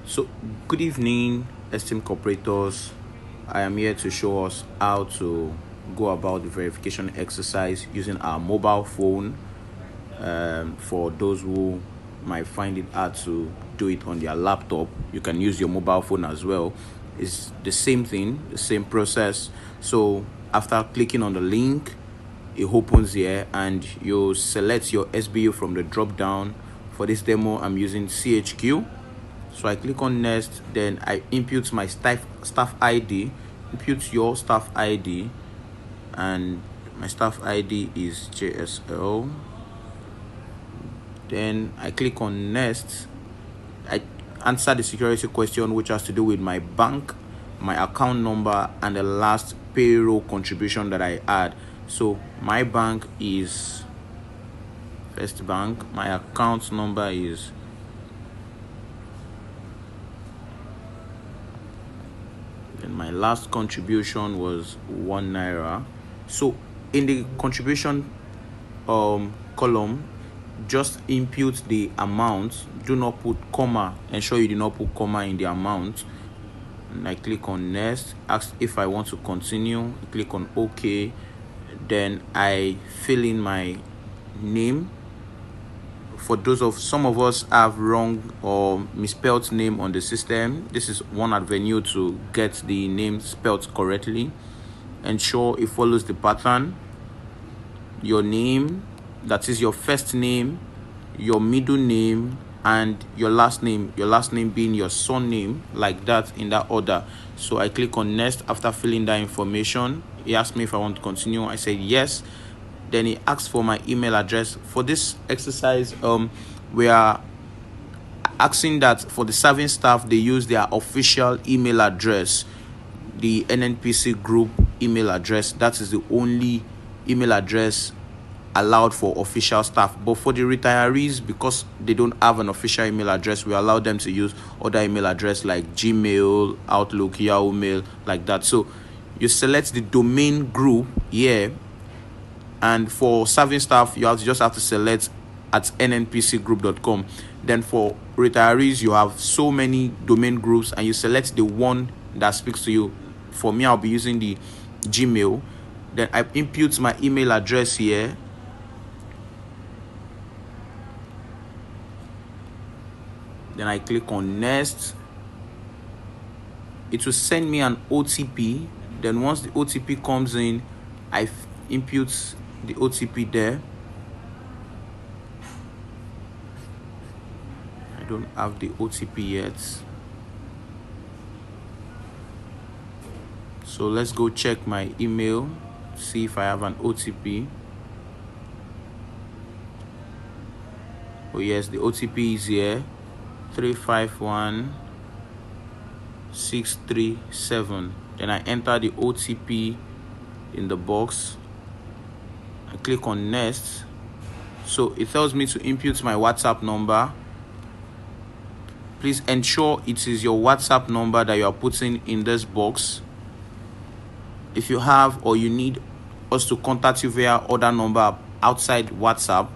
So, good evening, esteemed corporators. I am here to show us how to go about the verification exercise using our mobile phone. For those who might find it hard to do it on their laptop, you can use your mobile phone as well. It's the same thing, the same process. So, after clicking on the link, it opens here and you select your SBU from the drop down. For this demo, I'm using CHQ. So I click on next, then I input my staff ID, input your staff ID, and my staff ID is JSL. Then I click on next. I answer the security question, which has to do with my bank, my account number, and the last payroll contribution that I had. So my bank is First Bank, my account number is and my last contribution was ₦1. So in the contribution column, just input the amount. Do not put comma. Ensure you do not put comma in the amount. And I click on next. Ask if I want to continue. Click on OK. Then I fill in my name. For some of us have wrong or misspelled name on the system. This is one avenue to get the name spelled correctly. Ensure it follows the pattern. Your name, that is your first name, your middle name, and your last name. Your last name being your surname, like that, in that order. So I click on next. After filling that information, he asked me if I want to continue. I said yes. Then he asks for my email address. For this exercise, we are asking that for the serving staff, they use their official email address, the NNPC group email address. That is the only email address allowed for official staff. But for the retirees, because they don't have an official email address, we allow them to use other email address like Gmail, Outlook, Yahoo Mail, like that. So you select the domain group here. And for serving staff, you just have to select at nnpcgroup.com. Then for retirees, you have so many domain groups and you select the one that speaks to you. For me, I'll be using the Gmail. Then I input my email address here. Then I click on next. It will send me an OTP. Then once the OTP comes in, I input the OTP there. I don't have the OTP yet. So let's go check my email, see if I have an OTP. Oh yes, the OTP is here. 351637. Then I enter the OTP in the box. I click on next. So it tells me to input my WhatsApp number. Please ensure it is your WhatsApp number that you are putting in this box. If you have or you need us to contact you via other number outside WhatsApp,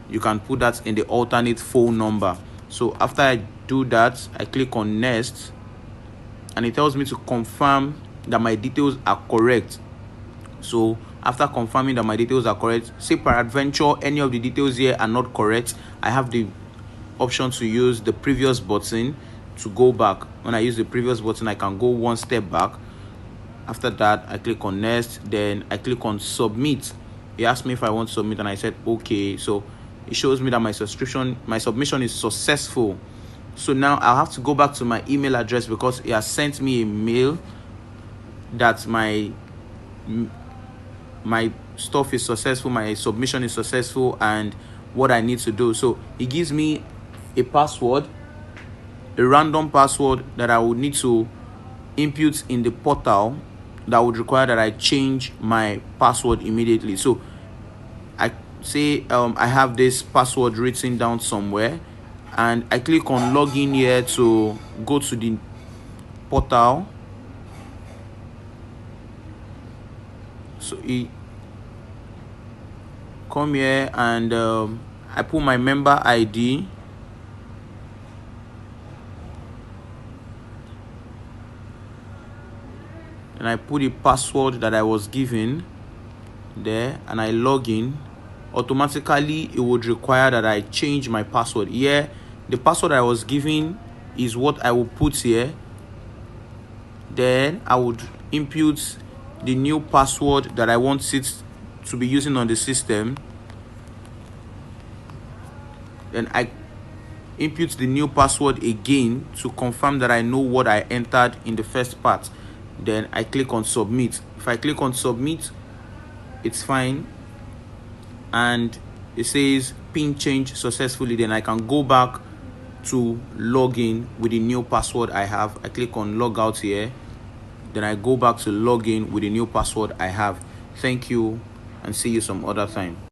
you can put that in the alternate phone number. So after I do that, I click on next and it tells me to confirm that my details are correct. So after confirming that my details are correct, say peradventure any of the details here are not correct, I have the option to use the previous button to go back. When I use the previous button, I can go one step back. After that, I click on next, then I click on submit. He asked me if I want to submit and I said okay. So it shows me that my submission is successful. So now I'll have to go back to my email address because he has sent me a mail that my stuff is successful, my submission is successful, and what I need to do. So he gives me a password, a random password that I would need to input in the portal that would require that I change my password immediately. So I say I have this password written down somewhere and I click on login here to go to the portal. So he come here and I put my member ID. and I put the password that I was given there and I log in, automatically it would require that I change my password. Here, the password I was given is what I will put here. Then I would input the new password that I want it to be using on the system. Then I input the new password again to confirm that I know what I entered in the first part. Then I click on submit. If I click on submit, it's fine, and it says pin change successfully. Then I can go back to log in with the new password I have. I click on log out here, then I go back to log in with the new password I have. Thank you, and see you some other time.